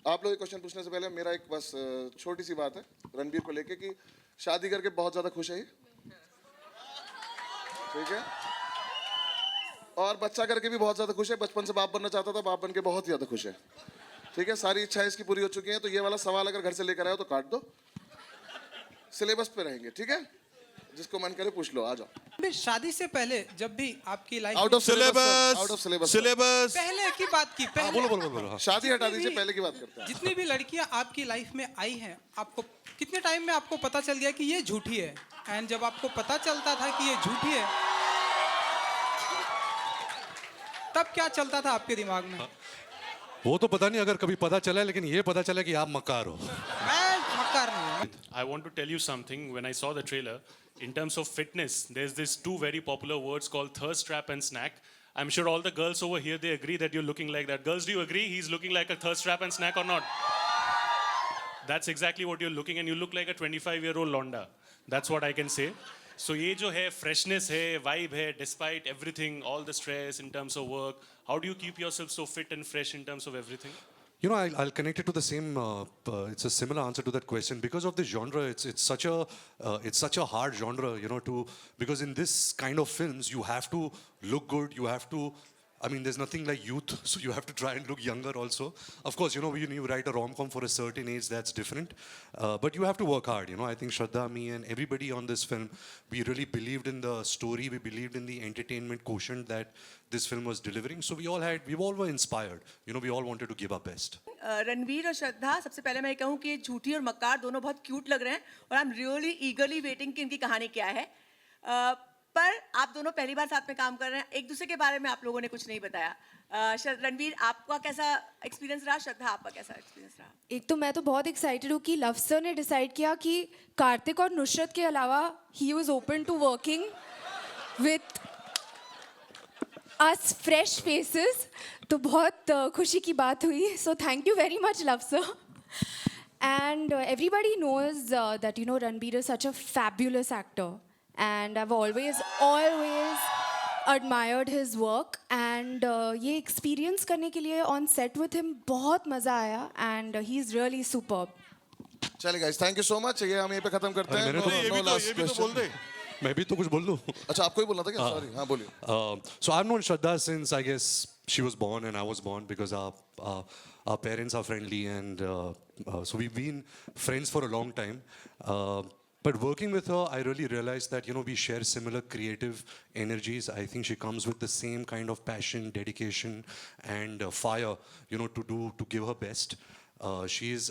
आप लोग क्वेश्चन पूछने से पहले मेरा एक बस छोटी सी बात है रणबीर को लेके कि शादी करके बहुत ज्यादा खुश है ये, ठीक है, और बच्चा करके भी बहुत ज्यादा खुश है। बचपन से बाप बनना चाहता था, बाप बन के बहुत ही ज्यादा खुश है, ठीक है। सारी इच्छाएं इसकी पूरी हो चुकी हैं। तो ये वाला सवाल अगर घर से लेकर आए हो तो काट दो, सिलेबस पे रहेंगे, ठीक है। जिसको मन करे पूछ लो, आ जाओ। शादी से पहले जब भी आपकी life out of syllabus, out of syllabus, syllabus. पहले की बात की पहले बोलो। शादी हटा दीजिए, पहले की बात करते हैं। जितनी भी लड़कियां आपकी लाइफ में आई हैं, आपको कितने टाइम में आपको पता चल गया कि ये झूठी है? एंड जब आपको पता चलता था कि ये झूठी है, तब क्या चलता था आपके दिमाग में? वो तो पता नहीं अगर कभी पता चला, लेकिन ये पता चला कि आप मक्कार हो। मैं मक्कार नहीं हूं। I want to tell you something. When I saw the trailer, in terms of fitness, there's these two very popular words called thirst trap and snack. I'm sure all the girls over here, they agree that you're looking like that. Girls, do you agree he's looking like a thirst trap and snack or not? That's exactly what you're looking, and you look like a 25-year-old Londa. That's what I can say. So ये जो है freshness है, vibe है, despite everything, all the stress in terms of work, how do you keep yourself so fit and fresh in terms of everything? You know, I'll connect it to the same. It's a similar answer to that question because of the genre. It's such a hard genre, you know. Because in this kind of films, you have to look good. You have to. I mean, there's nothing like youth, so you have to try and look younger also. Of course, you know, when you write a rom-com for a certain age, that's different. But you have to work hard, you know. I think Shraddha, me, and everybody on this film, we really believed in the story. We believed in the entertainment quotient that this film was delivering. So we all were inspired. You know, we all wanted to give our best. Ranveer और श्रद्धा, सबसे पहले मैं ये कहूँ कि झूठी और मक्कार दोनों बहुत क्यूट लग रहे हैं और आई एम रियली ईगरली वेटिंग कि इनकी कहानी क्या है। पर आप दोनों पहली बार साथ में काम कर रहे हैं, एक दूसरे के बारे में आप लोगों ने कुछ नहीं बताया। रणवीर, आपका कैसा एक्सपीरियंस रहा? श्रद्धा, आपका कैसा एक्सपीरियंस रहा? एक तो मैं तो बहुत एक्साइटेड हूँ कि लव सर ने डिसाइड किया कि कार्तिक और नुसरत के अलावा he was open to working with us fresh faces. तो बहुत खुशी की बात हुई। So thank you very much love sir. And everybody knows that, you know, Ranbir is such a fabulous actor. And I've always admired his work. And ये experience करने के लिए on set with him बहुत मज़ा आया. And he's really superb. चलिए guys, thank you so much. ये हम यहीं पे खत्म करते हैं। ये No last भी तो question. बोल दे। मैं भी तो कुछ बोल दूँ। अच्छा, आपको ही बोलना था क्या? Sorry, हाँ बोलिए। So I've known Shraddha since I guess she was born and I was born because our parents are friendly and so we've been friends for a long time. But working with her, I really realized that, you know, we share similar creative energies. I think she comes with the same kind of passion, dedication, and fire, you know, to give her best. She's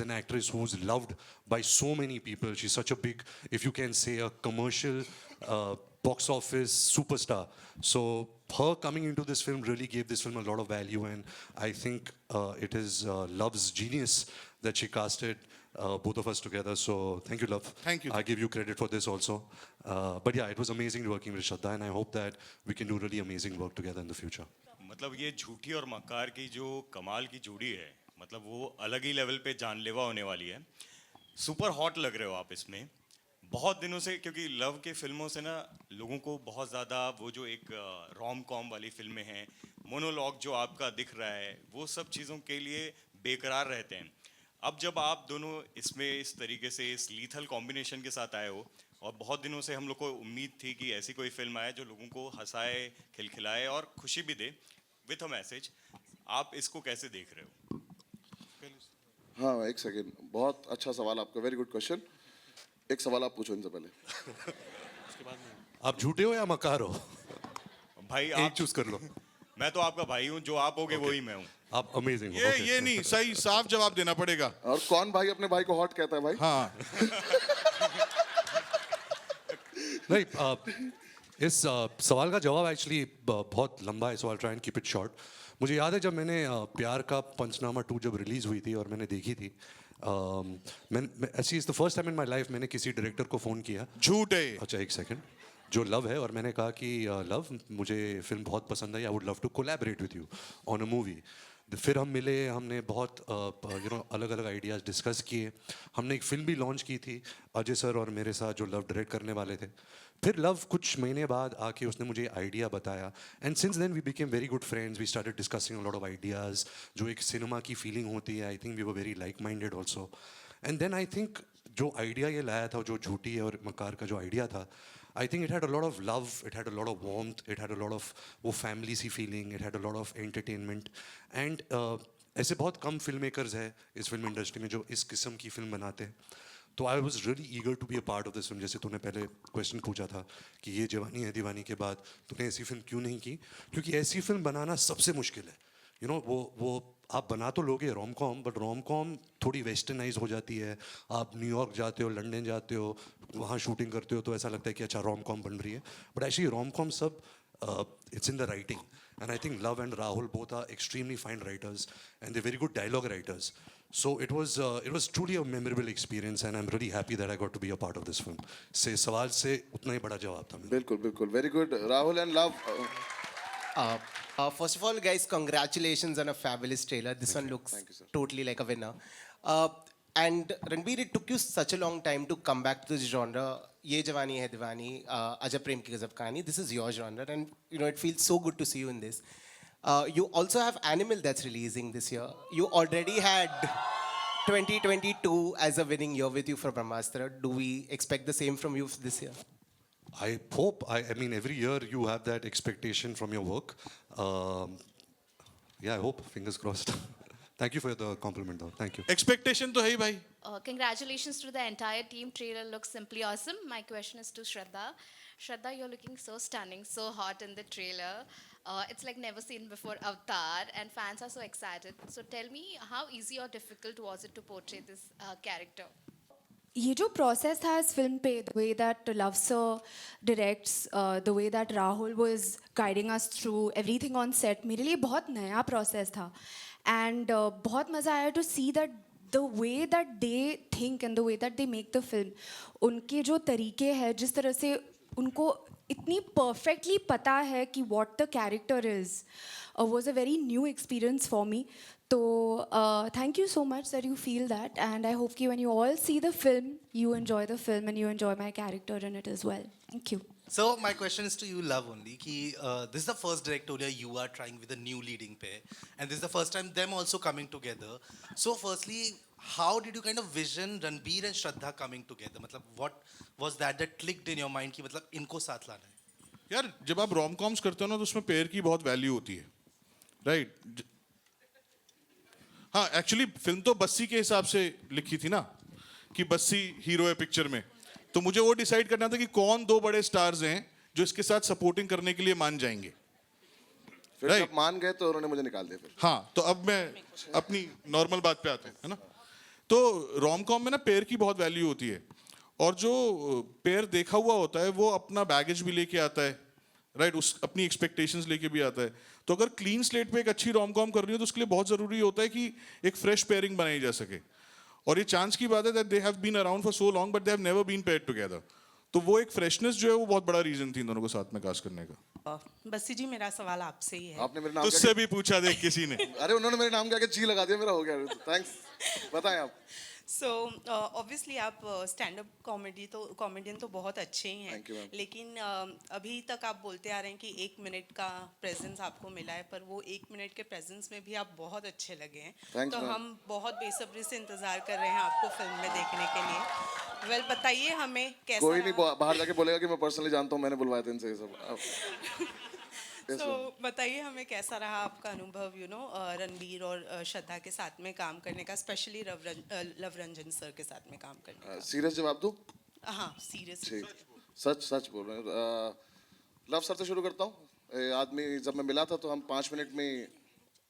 an actress who's loved by so many people. She's such a big, if you can say, a commercial box office superstar. So her coming into this film really gave this film a lot of value, and I think it is Love's genius that she casted both of us together. So thank you, Love. Thank you. I give you credit for this also. But yeah, it was amazing working with Shraddha, and I hope that we can do really amazing work together in the future. मतलब ये झूठी और मक्कार की जो कमाल की जोड़ी है, मतलब वो अलग ही लेवल पे जानलेवा होने वाली है। सुपर हॉट लग रहे हो आप इसमें बहुत दिनों से, क्योंकि लव के फिल्मों से ना लोगों को बहुत ज़्यादा वो जो एक रोम कॉम वाली फिल्में हैं, मोनोलॉग जो आपका दिख रहा है, वो सब चीज़ों के लिए बेकरार रहते हैं। अब जब आप दोनों इसमें इस तरीके से इस लीथल कॉम्बिनेशन के साथ आए हो, और बहुत दिनों से हम लोग को उम्मीद थी कि ऐसी कोई फिल्म आए जो लोगों को हंसाए, खिलखिलाए और खुशी भी दे विथ अ मैसेज, आप इसको कैसे देख रहे हो? हाँ, एक सेकेंड, बहुत अच्छा सवाल आपका, वेरी गुड क्वेश्चन। एक सवाल आप पूछो इनसे पहले। आप झूठे हो या मक्कार हो? भाई एक आप चूज कर लो। मैं तो आपका भाई हूँ, जो आप होगे वही मैं हूँ। आप अमेजिंग हो। ये नहीं, सही साफ जवाब देना पड़ेगा। और कौन भाई अपने भाई को हॉट कहता है भाई? हाँ। नहीं, इस सवाल का जवाब एक्चुअली बहुत लंबा है, so I try and keep it short. मुझे याद है जब मैंने प्यार का पंचनामा 2 जब रिलीज़ हुई थी और मैंने देखी थी, ऐसी is the first time in my life मैंने किसी डायरेक्टर को फ़ोन किया। झूठ है। अच्छा, एक सेकंड, जो लव है, और मैंने कहा कि लव, मुझे फिल्म बहुत पसंद आई, I would love to collaborate with you on a movie. फिर हम मिले, हमने बहुत यू नो अलग अलग आइडियाज़ डिस्कस किए। हमने एक फिल्म भी लॉन्च की थी अजय सर और मेरे साथ, जो लव डायरेक्ट करने वाले थे। फिर लव कुछ महीने बाद आके उसने मुझे आइडिया बताया and since then we became very good friends, we started discussing a lot of ideas. जो एक सिनेमा की फीलिंग होती है, I think we were very like minded also. And then I think जो आइडिया ये लाया था, जो झूठी है और मकार का जो आइडिया था, I think it had a lot of love, it had a lot of warmth, it had a lot of वो family C feeling, it had a lot of entertainment. And ऐसे बहुत कम फिल्म मेकर्स हैं इस film industry में जो इस किस्म की फिल्म बनाते हैं. तो I was really eager to be a part of this film. जैसे तूने पहले क्वेश्चन पूछा था कि ये जवानी है दीवानी के बाद तूने ऐसी फिल्म क्यों नहीं की, क्योंकि ऐसी फिल्म बनाना सबसे मुश्किल है. यू नो वो आप बना तो लोगे rom com, but rom com थोड़ी वेस्टर्नाइज हो जाती है. आप न्यूयॉर्क जाते हो, लंदन जाते हो, वहाँ शूटिंग करते हो तो ऐसा लगता है कि अच्छा रोम कॉम बन रही है. बट एक्चुअली रोम कॉम सब it's in the writing, and I think Love and Rahul both are extremely fine writers and they're very good dialogue writers. So it was truly a memorable experience and I'm really happy that I got to be a part of this film. से सवाल से उतना ही बड़ा जवाब था मेरा. बिल्कुल बिल्कुल, very good. Rahul and love. First of all, guys, congratulations on a fabulous trailer. This one looks Thank you, sir. totally like a winner. And Ranbir, it took you such a long time to come back to this genre. Ye Jawani Hai Diwani, Ajab Prem Ki Gazab Kahani. This is your genre, and you know it feels so good to see you in this. You also have Animal that's releasing this year. You already had 2022 as a winning year with you for Brahmastra. Do we expect the same from you this year? I hope. I mean, every year you have that expectation from your work. Yeah, I hope. Fingers crossed. Thank you for the compliment, though. Thank you. Expectation तो है ही भाई. Congratulations to the entire team. Trailer looks simply awesome. My question is to Shraddha. Shraddha, you're looking so stunning, so hot in the trailer. It's like never seen before Avatar, and fans are so excited. So tell me, how easy or difficult was it to portray this character? ये जो process था इस film पे, the way that love sir directs, the way that Rahul was guiding us through everything on set, मेरे लिए बहुत नया process था. एंड बहुत मज़ा आया to see that the way that they think and the way that they make the film, उनके जो तरीके हैं, जिस तरह से उनको इतनी परफेक्टली पता है कि what the character is, was a very new experience for me. So, thank you so much that you feel that, and I hope that when you all see the film, you enjoy the film and you enjoy my character in it as well. Thank you. So my question is to you, Love, only. Ki, this is the first directorial you are trying with a new leading pair, and this is the first time them also coming together. So, firstly, how did you kind of vision Ranbir and Shraddha coming together? मतलब what was that clicked in your mind कि मतलब इनको साथ लाना है? यार जब आप रोम कॉम्स करते हो ना तो उसमें पेयर की बहुत वैल्यू होती है, राइट? हाँ, एक्चुअली फिल्म तो बस्सी के हिसाब से लिखी थी ना कि बस्सी हीरो है पिक्चर में, तो मुझे वो डिसाइड करना था कि कौन दो बड़े स्टार्स हैं जो इसके साथ सपोर्टिंग करने के लिए मान जाएंगे. फिर Right. जब मान गए तो उन्होंने मुझे निकाल दिया. फिर हाँ, तो अब मैं अपनी नॉर्मल बात पे आता हूँ, है ना. तो रोम कॉम में ना पेयर की बहुत वैल्यू होती है, और जो पेयर देखा हुआ होता है वो अपना बैगेज भी लेके आता है, राइट, उस अपनी एक्सपेक्टेशंस लेके भी आता है. तो अगर क्लीन स्लेट पे एक अच्छी रोम कॉम कर रही हो तो उसके लिए बहुत जरूरी होता है कि एक फ्रेश पेयरिंग बनाई जा सके. और ये चांस की बात है that they have been around for so long but they have never been paired together. तो वो एक फ्रेशनेस जो है वो बहुत बड़ा रीजन थी इन दोनों को साथ में कास्ट करने का. बस्सी जी, मेरा सवाल आपसे ही है. आपने मेरे नाम तुझसे भी पूछा देख किसी ने. अरे उन्होंने मेरे नाम के आगे जी लगा दिया, मेरा हो गया. थैंक्स. बताएं आप. सो ऑब्वियसली आप स्टैंड अप कॉमेडियन तो बहुत अच्छे ही हैं, Thank you, ma'am. लेकिन अभी तक आप बोलते आ रहे हैं कि 1 मिनट का प्रेजेंस आपको मिला है, पर वो 1 मिनट के प्रेजेंस में भी आप बहुत अच्छे लगे हैं. Thanks, तो ma'am. हम बहुत बेसब्री से इंतजार कर रहे हैं आपको फिल्म में देखने के लिए. वेल, बताइए हमें कैसा कोई नहीं रहा? बाहर जाके बोलेगा कि मैं पर्सनली जानता हूँ, मैंने बुलवाया था इनसे ये सब. Yes, तो ma'am. बताइए हमें कैसा रहा आपका अनुभव, रणबीर और श्रद्धा के साथ में काम करने का, स्पेशली लव रंजन सर के साथ में काम करने का. सीरियस जवाब दूं? हाँ, सीरियस. ठीक, सच बोल रहे हैं. लव सर से शुरू करता हूँ. आदमी जब मैं मिला था तो हम 5 मिनट में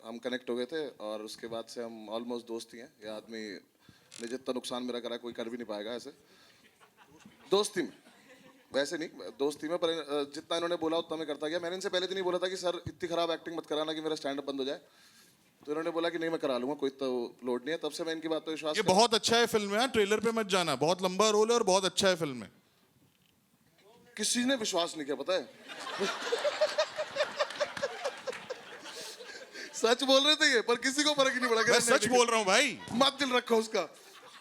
हम कनेक्ट हो गए थे, और उसके बाद से हम ऑलमोस्ट दोस्त ही हैं. ये आदमी ने जितना नुकसान मेरा करा कोई कर भी नहीं पाएगा ऐसे दोस्ती में. वैसे नहीं, दोस्ती में, पर जितना इन्होंने बोला उतना मैं करता गया. मैंने इनसे पहले दिन ही बोला था कि सर इतनी खराब एक्टिंग मत कराना कि मेरा स्टैंड अप बंद हो जाए. तो इन्होंने बोला कि नहीं मैं करा लूंगा, कोई तो लोड नहीं है. तब से मैं इनकी बात पे विश्वास ये बहुत अच्छा है फिल्म में. हाँ, ट्रेलर पे मत जाना, बहुत लंबा रोल है और बहुत अच्छा है फिल्म में. किसी ने विश्वास नहीं किया, पता है. सच बोल रहे थे ये, पर किसी को फर्क ही नहीं पड़ा. मैं सच बोल रहा हूँ भाई, मत दिल रखो उसका.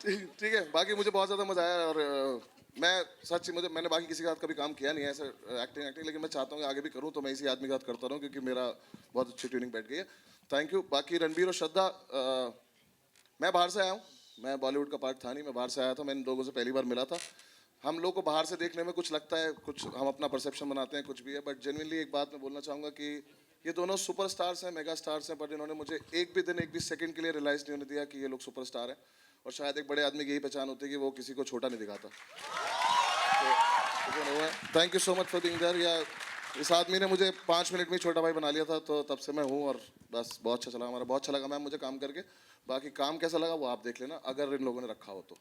ठीक है. बाकी मुझे बहुत ज्यादा मजा आया, और मैं सच मैंने बाकी किसी के साथ कभी काम किया नहीं है ऐसे एक्टिंग, लेकिन मैं चाहता हूँ कि आगे भी करूँ, तो मैं इसी आदमी के साथ करता रहूँ क्योंकि मेरा बहुत अच्छी ट्यूनिंग बैठ गई है। Thank you. बाकी रणबीर और श्रद्धा, मैं बाहर से आया हूँ, मैं बॉलीवुड का पार्ट था नहीं, मैं बाहर से आया था, मैं इन लोगों से पहली बार मिला था। हम लोग को बाहर से देखने में कुछ लगता है, कुछ हम अपना परसेप्शन बनाते हैं, कुछ भी है, बट जेन्युइनली एक बात मैं बोलना चाहूँगा कि ये दोनों सुपरस्टार्स हैं, मेगा स्टार्स हैं, बट इन्होंने मुझे एक भी दिन, एक भी सेकंड के लिए रियलाइज़ नहीं होने दिया कि ये लोग सुपरस्टार हैं। और शायद एक बड़े आदमी की यही पहचान होती है कि वो किसी को छोटा नहीं दिखाता। Thank you so much for being there. या इस आदमी ने मुझे 5 मिनट में ही छोटा भाई बना लिया था, तो तब से मैं हूँ और बस बहुत अच्छा चला, हमारा बहुत अच्छा लगा मैम मुझे काम करके। बाकी काम कैसा लगा वो आप देख लेना, अगर इन लोगों ने रखा हो तो।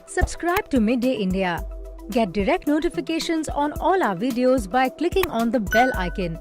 Subscribe to Midday India. Get direct notifications on all our videos by clicking on the bell icon.